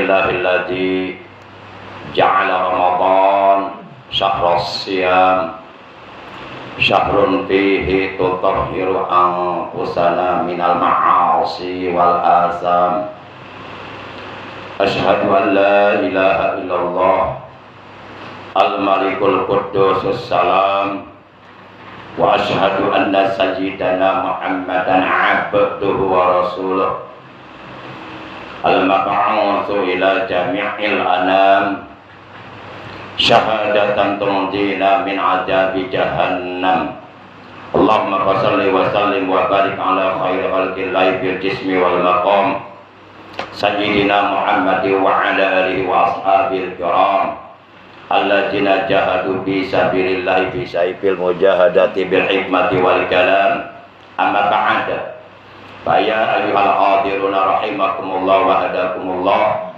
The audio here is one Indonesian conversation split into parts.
Alhamdulillahilladzi ja'ala Ramadan syahras siyam syahrun fihi tutahhiru anfusana minal ma'asi wal asam. Asyhadu an la ilaha illallah al-malikul quddusus salam wa asyhadu anna sayyidana Muhammadan abduhu wa rasuluh al-mab'utsu ila jami'il anam syahadatan tunjina min azabi jahannam. Allahumma shalli wa sallim wa barik ala khairi khalqillahi bil jismi wal maqam sayyidina Muhammad wa ala alihi wa ashabil kiram alladzina jahadu fi sabilillahi fi sayfil mujahadati bil hikmati wal kalam. Amma ba'da, fa ya ayyuhal hadiruna rahimakumullah wa hadakumullah,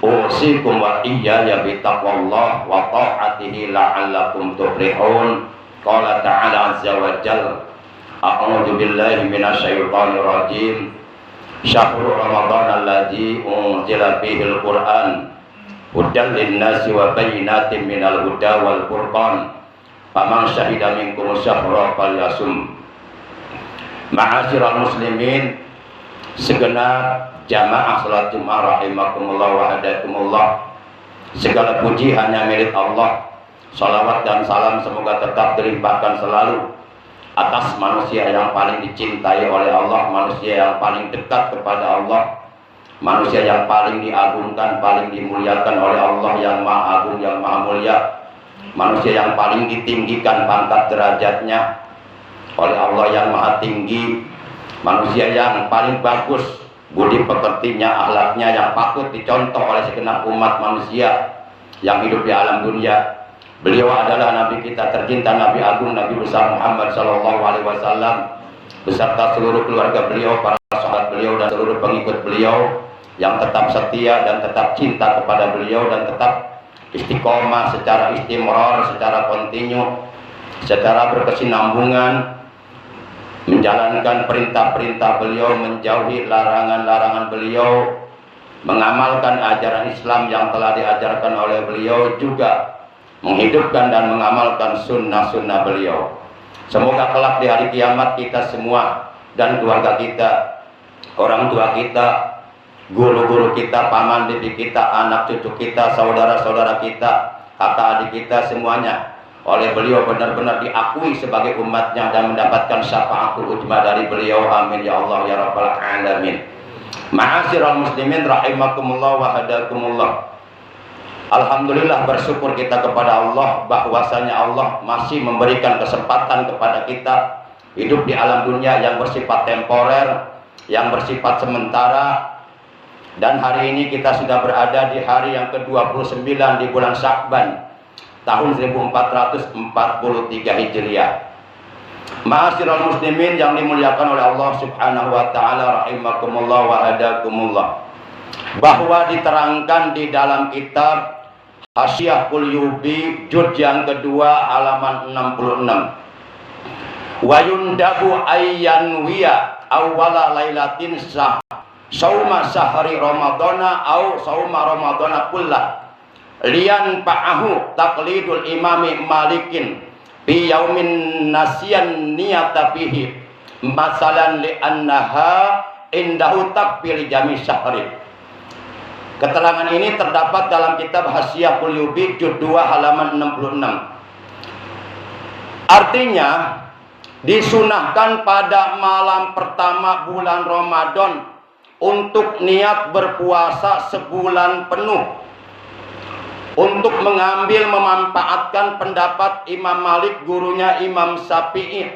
usikum wa iyaya bi taqwallah wa ta'atihi la'allakum tuflihun. Qala ta'ala azza wa jalla, a'udzu billahi minasyaitonir rajim. Syahrul Ramadan alladzi unzila fihil Qur'an hudan linnasi wa bayyinatin minal huda wal furqan. Faman syahida minkum syahra falyasum. Ma'asyiral muslimin, segenap jamaah salat Jumat rahimakumullah wa hadakumullah, segala puji hanya milik Allah. Salawat dan salam semoga tetap dilimpahkan selalu atas manusia yang paling dicintai oleh Allah, manusia yang paling dekat kepada Allah, manusia yang paling diagungkan, paling dimuliakan oleh Allah yang maha agung, yang maha mulia, manusia yang paling ditinggikan pangkat derajatnya oleh Allah yang maha tinggi, manusia yang paling bagus budi pekertinya, akhlaknya yang patut dicontoh oleh segenap umat manusia yang hidup di alam dunia. Beliau adalah Nabi kita tercinta, Nabi agung, Nabi besar Muhammad sallallahu alaihi wasallam beserta seluruh keluarga beliau, para sahabat beliau dan seluruh pengikut beliau yang tetap setia dan tetap cinta kepada beliau dan tetap istiqomah secara istimrar, secara kontinu, secara berkesinambungan menjalankan perintah-perintah beliau, menjauhi larangan-larangan beliau, mengamalkan ajaran Islam yang telah diajarkan oleh beliau, juga menghidupkan dan mengamalkan sunnah-sunnah beliau. Semoga kelak di hari kiamat kita semua dan keluarga kita, orang tua kita, guru-guru kita, paman bibi kita, anak cucu kita, saudara-saudara kita, kakak adik kita, semuanya oleh beliau benar-benar diakui sebagai umatnya dan mendapatkan syafaatul ujma dari beliau. Amin ya Allah ya rabbal alamin. Ma'asyiral muslimin rahimakumullah wa hadakumullah. Alhamdulillah, bersyukur kita kepada Allah bahwasanya Allah masih memberikan kesempatan kepada kita hidup di alam dunia yang bersifat temporer, yang bersifat sementara. Dan hari ini kita sudah berada di hari yang ke-29 di bulan Sya'ban tahun 1443 Hijriah. Ma'asyiral muslimin yang dimuliakan oleh Allah Subhanahu wa taala rahimakumullah wa hadakumullah, bahwa diterangkan di dalam kitab Hasyiah Qulyubi juz yang kedua halaman 66, wa yundabu ayyanwiya awwala lailatin sauma syahri ramadana au sauma ramadana kullah lian pa'ahu taqlidul imami malikin bi yaumin nasiyan niyata fihi masalan li annaha indahu takbir jami syahri. Keterangan ini terdapat dalam kitab Hasyiah Qulyubi juz 2 halaman 66. Artinya disunahkan pada malam pertama bulan Ramadan untuk niat berpuasa sebulan penuh, untuk mengambil memanfaatkan pendapat Imam Malik, gurunya Imam Syafi'i,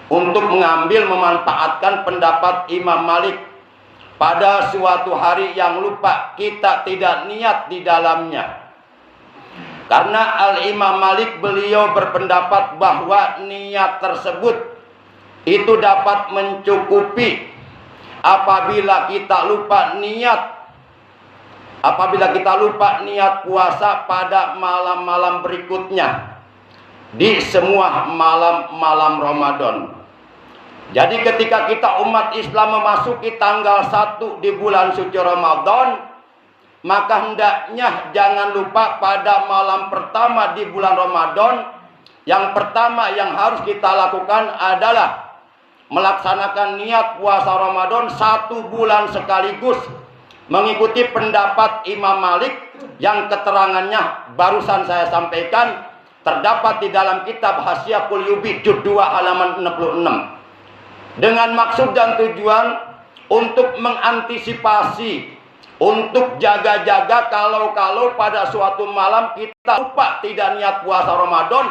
untuk mengambil memanfaatkan pendapat Imam Malik pada suatu hari yang lupa kita tidak niat di dalamnya. Karena Al-Imam Malik beliau berpendapat bahwa niat tersebut itu dapat mencukupi apabila kita lupa niat puasa pada malam-malam berikutnya di semua malam-malam Ramadan. Jadi ketika kita umat Islam memasuki tanggal 1 di bulan suci Ramadan, maka hendaknya jangan lupa pada malam pertama di bulan Ramadan, yang pertama yang harus kita lakukan adalah melaksanakan niat puasa Ramadan 1 bulan sekaligus, mengikuti pendapat Imam Malik yang keterangannya barusan saya sampaikan, terdapat di dalam kitab Hasyiah Qulyubi juz 2 halaman 66. Dengan maksud dan tujuan untuk mengantisipasi, untuk jaga-jaga kalau pada suatu malam kita lupa tidak niat puasa Ramadan,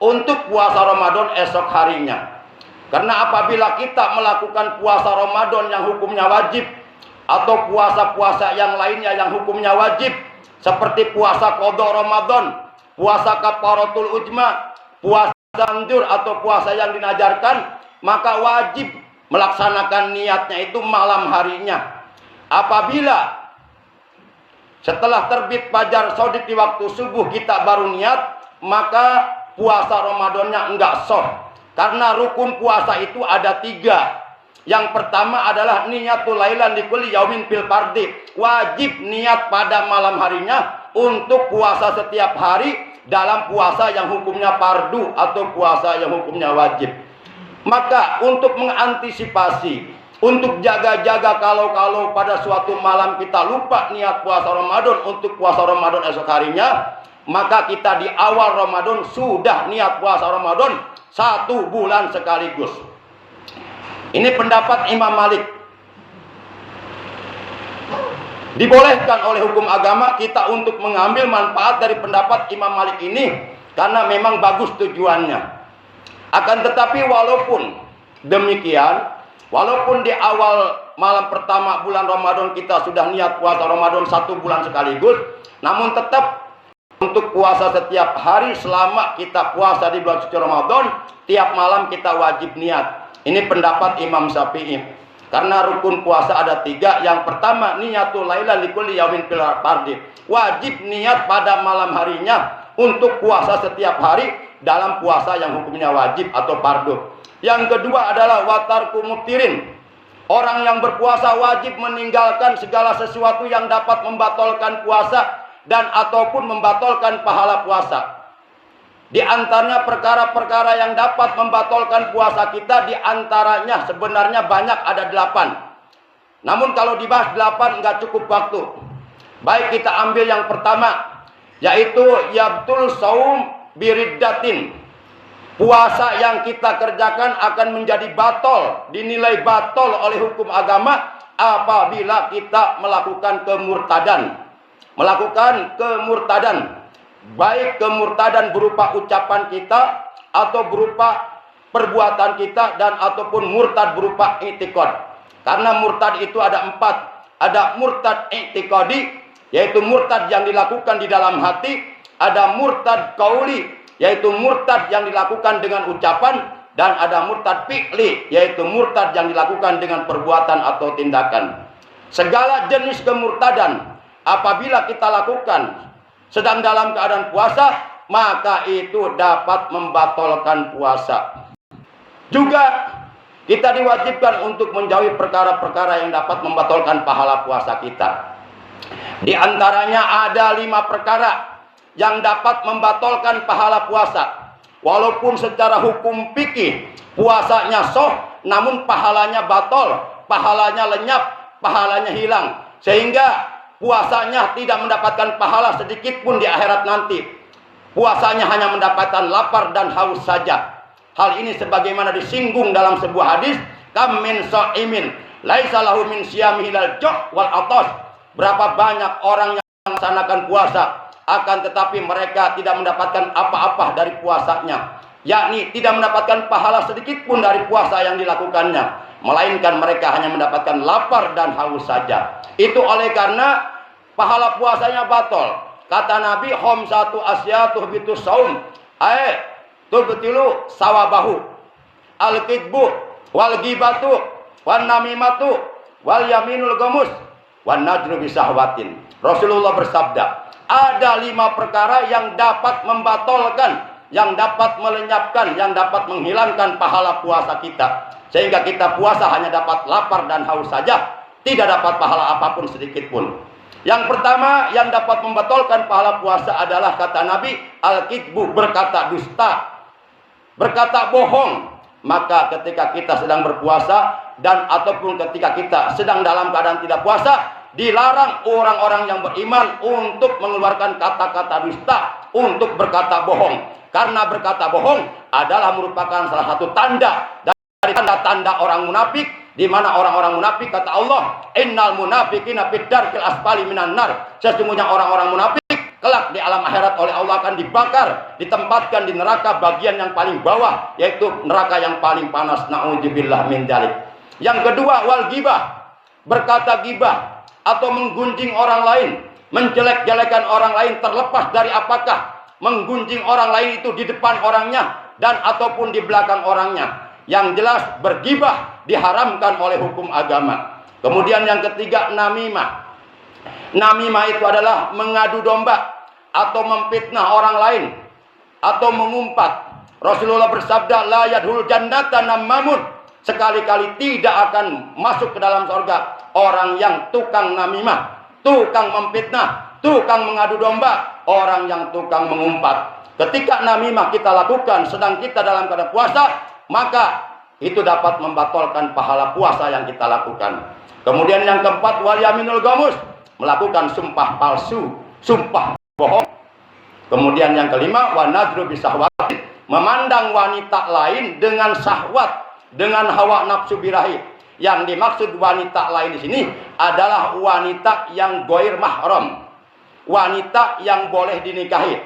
untuk puasa Ramadan esok harinya. Karena apabila kita melakukan puasa Ramadan yang hukumnya wajib, atau puasa-puasa yang lainnya yang hukumnya wajib, seperti puasa qadha Ramadan, puasa kafaratul ujma, puasa anjur atau puasa yang dinajarkan, maka wajib melaksanakan niatnya itu malam harinya. Apabila setelah terbit fajar shadiq di waktu subuh kita baru niat, maka puasa Ramadannya enggak sah. Karena rukun puasa itu ada 3. Yang pertama adalah niyatul lailan li kulli yaumin fil fardhi. Wajib niat pada malam harinya untuk puasa setiap hari dalam puasa yang hukumnya fardu atau puasa yang hukumnya wajib. Maka untuk mengantisipasi, untuk jaga-jaga kalau pada suatu malam kita lupa niat puasa Ramadan untuk puasa Ramadan esok harinya, maka kita di awal Ramadan sudah niat puasa Ramadan 1 bulan sekaligus. Ini pendapat Imam Malik. Dibolehkan oleh hukum agama kita untuk mengambil manfaat dari pendapat Imam Malik ini karena memang bagus tujuannya. Akan tetapi walaupun demikian, walaupun di awal malam pertama bulan Ramadan kita sudah niat puasa Ramadan 1 bulan sekaligus, namun tetap untuk puasa setiap hari selama kita puasa di bulan suci Ramadan, tiap malam kita wajib niat. Ini pendapat Imam Syafi'i. Karena rukun puasa ada 3. Yang pertama, niyatul laila likulli yaumin fil fardhi. Wajib niat pada malam harinya untuk puasa setiap hari dalam puasa yang hukumnya wajib atau fardu. Yang kedua adalah watarku muftirin. Orang yang berpuasa wajib meninggalkan segala sesuatu yang dapat membatalkan puasa dan ataupun membatalkan pahala puasa. Di antaranya perkara-perkara yang dapat membatalkan puasa kita, di antaranya sebenarnya banyak, ada 8. Namun kalau dibahas 8 enggak cukup waktu. Baik, kita ambil yang pertama, yaitu yabtul saum biriddatin. Puasa yang kita kerjakan akan menjadi batal, dinilai batal oleh hukum agama apabila kita melakukan kemurtadan. Melakukan kemurtadan, baik kemurtadan berupa ucapan kita atau berupa perbuatan kita, dan ataupun murtad berupa i'tiqad. Karena murtad itu ada 4. Ada murtad i'tiqadi, yaitu murtad yang dilakukan di dalam hati. Ada murtad qauli, yaitu murtad yang dilakukan dengan ucapan. Dan ada murtad fi'li, yaitu murtad yang dilakukan dengan perbuatan atau tindakan. Segala jenis kemurtadan apabila kita lakukan sedang dalam keadaan puasa, maka itu dapat membatalkan puasa. Juga kita diwajibkan untuk menjauhi perkara-perkara yang dapat membatalkan pahala puasa kita. Di antaranya ada 5 perkara yang dapat membatalkan pahala puasa. Walaupun secara hukum fikih puasanya sah, namun pahalanya batal, pahalanya lenyap, pahalanya hilang, sehingga puasanya tidak mendapatkan pahala sedikit pun di akhirat nanti. Puasanya hanya mendapatkan lapar dan haus saja. Hal ini sebagaimana disinggung dalam sebuah hadis, kam min sha'imin laisa lahu min siyamihi lal ju' wal atas. Berapa banyak orang yang melaksanakan puasa, akan tetapi mereka tidak mendapatkan apa-apa dari puasanya, yakni tidak mendapatkan pahala sedikit pun dari puasa yang dilakukannya, melainkan mereka hanya mendapatkan lapar dan haus saja. Itu oleh karena pahala puasanya batal. Kata Nabi, khamsatu asyatu bitus saum tubtilu sawabahu, al-kidbu wal ghibatu wan namimatu wal yaminul gamus wan najru bisahwatin. Rasulullah bersabda, ada 5 perkara yang dapat membatalkan, yang dapat melenyapkan, yang dapat menghilangkan pahala puasa kita, sehingga kita puasa hanya dapat lapar dan haus saja, tidak dapat pahala apapun sedikit pun. Yang pertama yang dapat membatalkan pahala puasa adalah kata Nabi, al-kidbu, berkata dusta, berkata bohong. Maka ketika kita sedang berpuasa dan ataupun ketika kita sedang dalam keadaan tidak puasa, dilarang orang-orang yang beriman untuk mengeluarkan kata-kata dusta, untuk berkata bohong. Karena berkata bohong adalah merupakan salah satu tanda dari tanda-tanda orang munafik, di mana orang-orang munafik kata Allah, innal munafiqina fid darkil asfali minan nar. Sesungguhnya orang-orang munafik kelak di alam akhirat oleh Allah akan dibakar, ditempatkan di neraka bagian yang paling bawah, yaitu neraka yang paling panas. Na'udzubillah min dzalik. Yang kedua, wal ghibah, berkata ghibah atau menggunjing orang lain, menjelek-jelekan orang lain, terlepas dari apakah menggunjing orang lain itu di depan orangnya dan ataupun di belakang orangnya. Yang jelas bergibah diharamkan oleh hukum agama. Kemudian yang ketiga, namimah. Namimah itu adalah mengadu domba atau memfitnah orang lain atau mengumpat. Rasulullah bersabda, la yadhul jannata namamun, sekali-kali tidak akan masuk ke dalam surga orang yang tukang namimah, tukang memfitnah, tukang mengadu domba, orang yang tukang mengumpat. Ketika namimah kita lakukan sedang kita dalam keadaan puasa, maka itu dapat membatalkan pahala puasa yang kita lakukan. Kemudian yang keempat, wal yaminul gamus, melakukan sumpah palsu, sumpah bohong. Kemudian yang kelima, wa nadru bisahwati, memandang wanita lain dengan syahwat, dengan hawa nafsu birahi. Yang dimaksud wanita lain di sini adalah wanita yang ghair mahram, wanita yang boleh dinikahi,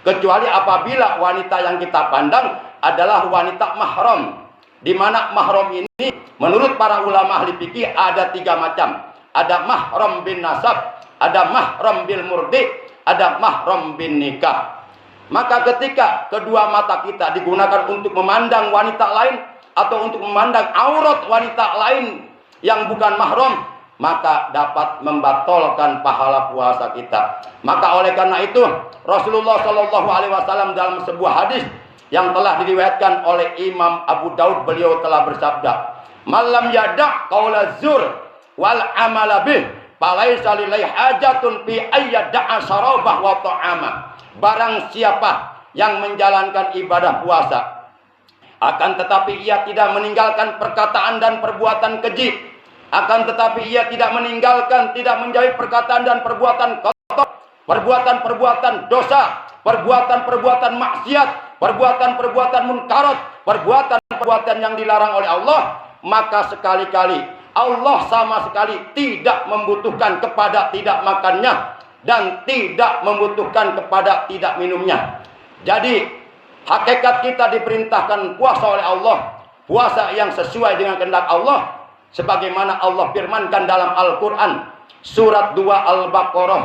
kecuali apabila wanita yang kita pandang adalah wanita mahram, di mana mahram ini menurut para ulama ahli fikih ada 3 macam. Ada mahram bin nasab, ada mahram bil murdi, ada mahram bin nikah. Maka ketika kedua mata kita digunakan untuk memandang wanita lain atau untuk memandang aurat wanita lain yang bukan mahram, maka dapat membatalkan pahala puasa kita. Maka oleh karena itu Rasulullah Shallallahu Alaihi Wasallam dalam sebuah hadis yang telah diriwayatkan oleh Imam Abu Daud, beliau telah bersabda, malam yada' qaula zur wal amala bih falaisa lillahi hajatun fi ayyada'a syarabah wa ta'ama. Barang siapa yang menjalankan ibadah puasa, akan tetapi ia tidak meninggalkan perkataan dan perbuatan keji, akan tetapi ia tidak meninggalkan, tidak menjauhi perkataan dan perbuatan kotor, perbuatan-perbuatan dosa, perbuatan-perbuatan maksiat, perbuatan-perbuatan munkarat, perbuatan-perbuatan yang dilarang oleh Allah, maka sekali-kali Allah sama sekali tidak membutuhkan kepada tidak makannya dan tidak membutuhkan kepada tidak minumnya. Jadi hakikat kita diperintahkan puasa oleh Allah, puasa yang sesuai dengan kehendak Allah, sebagaimana Allah firmankan dalam Al-Quran surat 2 Al-Baqarah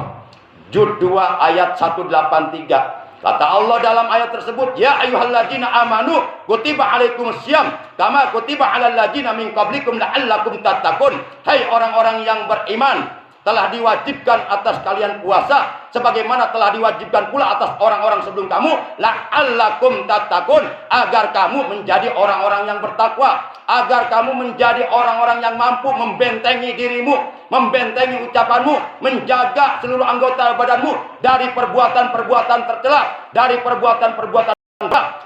juz 2 ayat 183. Kata Allah dalam ayat tersebut, ya ayyuhalladzina amanu kutiba alaikumusiyam kama kutiba alal ladzina min qablikum la'allakum tattaqun. Hai orang-orang yang beriman, telah diwajibkan atas kalian puasa sebagaimana telah diwajibkan pula atas orang-orang sebelum kamu, la'allakum tattaqun, agar kamu menjadi orang-orang yang bertakwa, agar kamu menjadi orang-orang yang mampu membentengi dirimu, membentengi ucapanmu, menjaga seluruh anggota badanmu dari perbuatan-perbuatan tercela, dari perbuatan-perbuatan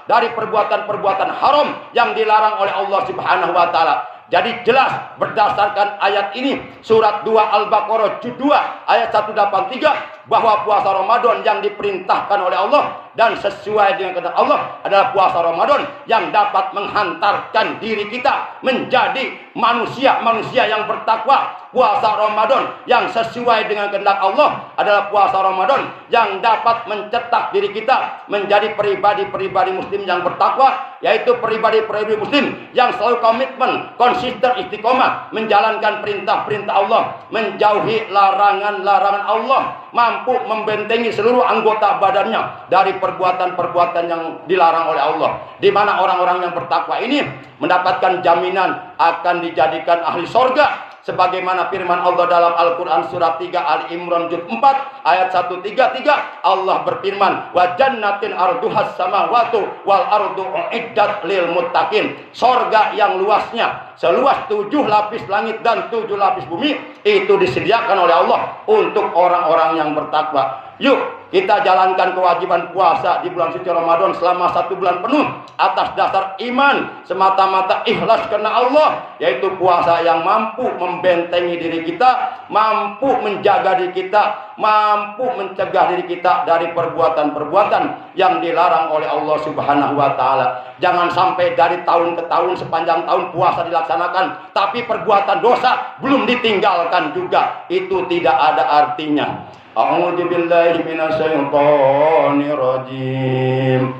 dari perbuatan-perbuatan haram yang dilarang oleh Allah Subhanahu wa taala. Jadi jelas berdasarkan ayat ini surat 2 Al-Baqarah juz 2 ayat 183 bahwa puasa Ramadan yang diperintahkan oleh Allah dan sesuai dengan kehendak Allah adalah puasa Ramadan yang dapat menghantarkan diri kita menjadi manusia-manusia yang bertakwa. Puasa Ramadan yang sesuai dengan kehendak Allah adalah puasa Ramadan yang dapat mencetak diri kita menjadi pribadi-pribadi muslim yang bertakwa, yaitu pribadi-pribadi muslim yang selalu komitmen, konsisten, istiqomah menjalankan perintah-perintah Allah, menjauhi larangan-larangan Allah, mampu membentengi seluruh anggota badannya dari perbuatan-perbuatan yang dilarang oleh Allah. Di mana orang-orang yang bertakwa ini mendapatkan jaminan akan dijadikan ahli sorga sebagaimana firman Allah dalam Al-Qur'an surat 3 Ali Imran juz 4 ayat 133. Allah berfirman, wa jannatin arduhas samawati wal ardu uiddat lil muttaqin. Sorga yang luasnya seluas 7 lapis langit dan 7 lapis bumi itu disediakan oleh Allah untuk orang-orang yang bertakwa. Yuk kita jalankan kewajiban puasa di bulan suci Ramadan selama 1 bulan penuh atas dasar iman, semata-mata ikhlas karena Allah, yaitu puasa yang mampu membentengi diri kita, mampu menjaga diri kita, mampu mencegah diri kita dari perbuatan-perbuatan yang dilarang oleh Allah Subhanahu wa taala. Jangan sampai dari tahun ke tahun sepanjang tahun puasa dilaksanakan tapi perbuatan dosa belum ditinggalkan juga. Itu tidak ada artinya. A'udzu billahi minasyaitonir rajim.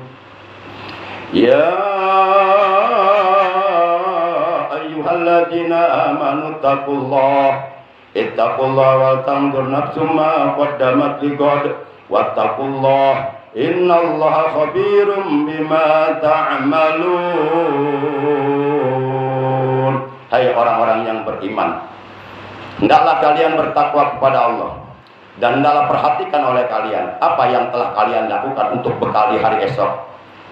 Ya ayyuhalladzina amanu taqullaha wal tanzur nafsum ma qaddamat lighad wattaqullaha innallaha khabirum bima ta'malun. Hai orang-orang yang beriman, hendaklah kalian bertakwa kepada Allah dan hendaklah perhatikan oleh kalian apa yang telah kalian lakukan untuk bekal di hari esok,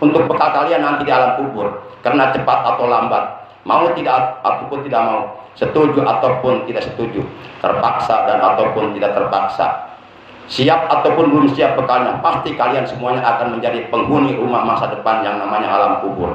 untuk bekal kalian nanti di alam kubur. Karena cepat atau lambat, mau tidak ataupun tidak mau, setuju ataupun tidak setuju, terpaksa dan ataupun tidak terpaksa, siap ataupun belum siap bekalnya, pasti kalian semuanya akan menjadi penghuni rumah masa depan yang namanya alam kubur.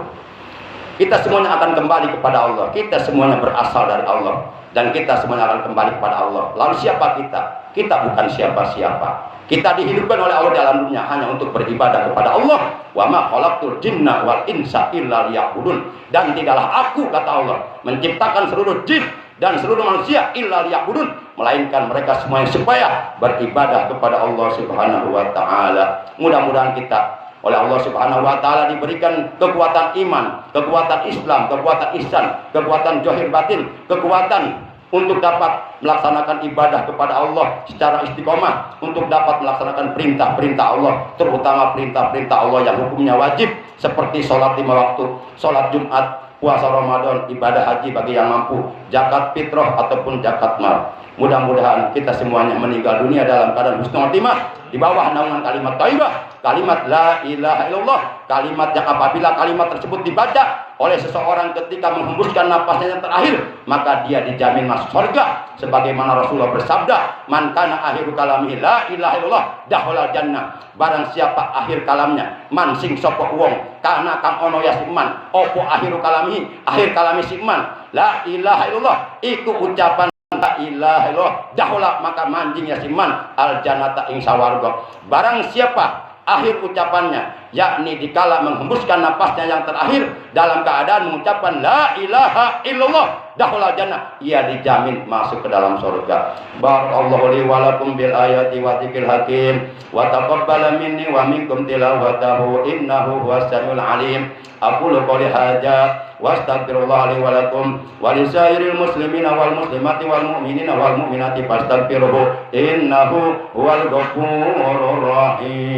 Kita semuanya akan kembali kepada Allah. Kita semuanya berasal dari Allah dan kita semuanya akan kembali kepada Allah. Lalu siapa kita? Kita bukan siapa-siapa. Kita dihidupkan oleh Allah dalam dunia hanya untuk beribadah kepada Allah. Wa ma khalaqtul jinna wal insa illa liya'budun. Dan tidaklah aku, kata Allah, menciptakan seluruh jin dan seluruh manusia illa liya'budun, melainkan mereka semuanya supaya beribadah kepada Allah Subhanahu wa taala. Mudah-mudahan kita oleh Allah Subhanahu wa taala diberikan kekuatan iman, kekuatan Islam, kekuatan ihsan, kekuatan zahir batin, kekuatan untuk dapat melaksanakan ibadah kepada Allah secara istiqomah, untuk dapat melaksanakan perintah-perintah Allah, terutama perintah-perintah Allah yang hukumnya wajib seperti sholat 5 waktu, sholat Jumat, puasa Ramadan, ibadah haji bagi yang mampu, zakat fitrah ataupun zakat mal. Mudah-mudahan kita semuanya meninggal dunia dalam keadaan husnul khotimah di bawah naungan kalimat thayyibah, kalimat la ilaha illallah, kalimat yang apabila kalimat tersebut dibaca oleh seseorang ketika menghembuskan napasnya yang terakhir, maka dia dijamin masuk surga sebagaimana Rasulullah bersabda, man kana akhiru kalamihi la ilaha illallah dakhala jannah. Barang siapa akhir kalamnya man sing sapa wong kana kang ono yasiman opo akhiru kalamihi, akhir kalami siman la ilaha illallah, iku ucapan la ilaha illallah dakhala, maka manjing yasiman al jannata ing sawarga. Barang siapa akhir ucapannya, yakni dikala menghembuskan napasnya yang terakhir dalam keadaan mengucapkan la ilaha illallah dakhala jannah, ia dijamin masuk ke dalam surga. Barakallahu li wa lakum bil ayati wa dzikril hakim wa taqabbala minni wa minkum tilawatahu innahu huwas samiul alim. Aqulu qouli hadza wa astaghfirullah li wa lakum wa lisairil muslimina wal muslimati wal mu'minina wal mu'minati fastaghfiruhu innahu huwal ghafurur rahim.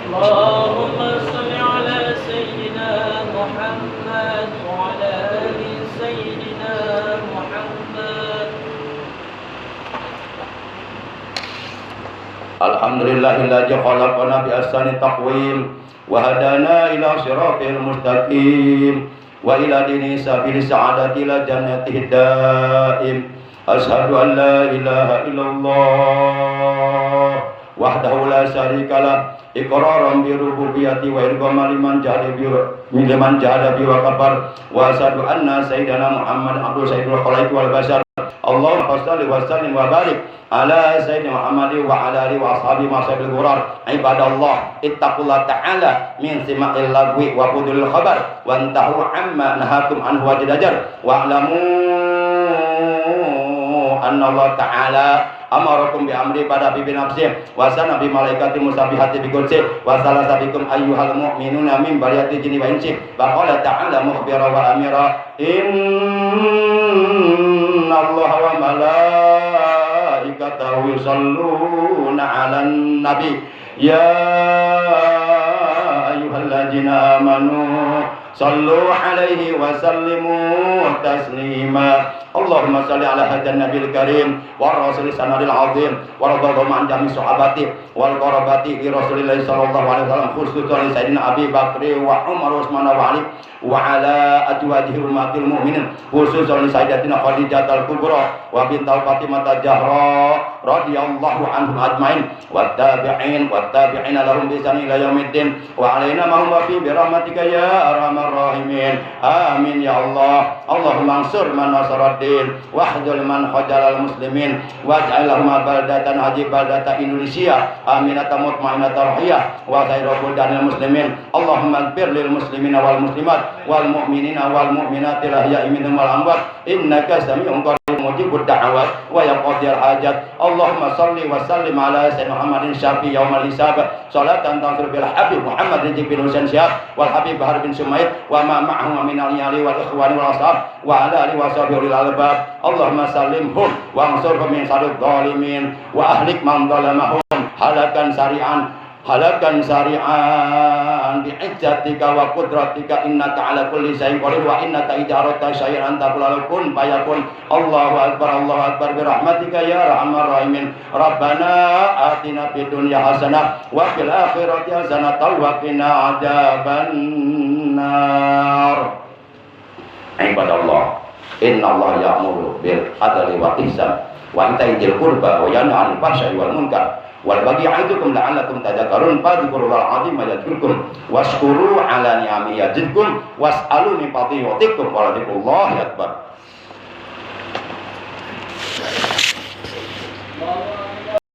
Allahumma shalli ala sayyidina Muhammad wa ala ali sayyidina Muhammad. Alhamdulillahilladzi khalaqana bi ahsani taqwim wa hadana ila siratil mustaqim wa ila dini sabil sa'adati ila jannatihi daim. Asyhadu an la ilaha illallah wahdahu la syarikalah iqraran bi rububiyyati wa irghaman liman jahada bi wa kafar wa asyhadu anna sayyidana Muhammad abdu sayyidul khalaiq wal bashar. Allahumma shalli wa sallim wa barik ala sayyidina Muhammad wa ala alihi wa ashabihi masabil ghurar. Ibadallah ittaqullaha ta'ala min sima'il lagwi wa budul khabar wa antahu amma nahakum anhu wajdajar wa alamu anna Allah ta'ala amarakum bi amri pada bi nafsi wa sana bi malaikati musabihati bi qudsi wa salasabikum ayyuhal mu'minuna min bariyati jinni wa insi wa qala ta'ala mukhbira wa amira inna Allah wa malaikatahu yusalluna 'alan nabi ya ayyuhalladzina amanu sallu alaihi wa sallimu taslima. Allahumma salli ala hadan nabil karim wa rasul sanadil azim wa radallahu an jami sahabati wal qarabati li rasulillah sallallahu alaihi wasallam khususan li sayyidina Abi Bakri wa Umar wa Utsman wa Ali wa ala azwajihi ummatil mu'minin khususan li sayyidatina Khadijah al-Kubra wa bintal Fatimah al-Zahra radhiyallahu anhum ajmain wa tabi'in lahum bi ihsan ila yaumiddin wa alaina ma hum fi bi rahmatika ya arhamar rahimin amin ya Allah. Allahumma ansur man nasara wahdul man khajalal muslimin waj'alhum baldatan haji baldata Indonesia aminatan mutmainnatan rahiyah wa khairul danil muslimin. Allahumma ighfir lil muslimina wal muslimat wal mu'minina wal mu'minati lahya'i minhum wal amwat innaka sami'un qarib mujibud da'awat wa yaqdil hajat. Allahumma salli wa sallim ala sayyidina Muhammadin syafi yaumal hisab salatan tansur bil habib Muhammad bin Husain Syihab wal habib Bahar bin Sumaid wa ma ma'ahum min al-yali wal ikhwani wal ashab wa ala alihi wa sahbihi albab. Allahumma sallimhum wa ansurhum min syarril zalimin wa ahlik man zalamahum halakan sari'an bi'izzatika wa qudratika innaka ala kulli syai'in qadir wa innaka idza aradta syai'an taqulu kun fayakun. Allahu akbar bi rahmatika ya arhamar rahimin. Rabbana atina fid dunya hasanah wa fil akhirati hasanah wa qina adzabannar. Ibadallah, innallaha ya'muru bil adli wal ihsan wa ita'i dzil qurba wa yanha 'anil fahsya'i wal munkar wal baghi ya'idukum la'allakum tadhakkarun fadhkurullaha 'azima yadhkurkum washkuru 'ala ni'amihi yazidkum was'alu min fadlihi yu'tikum wa la dzikrullahi akbar.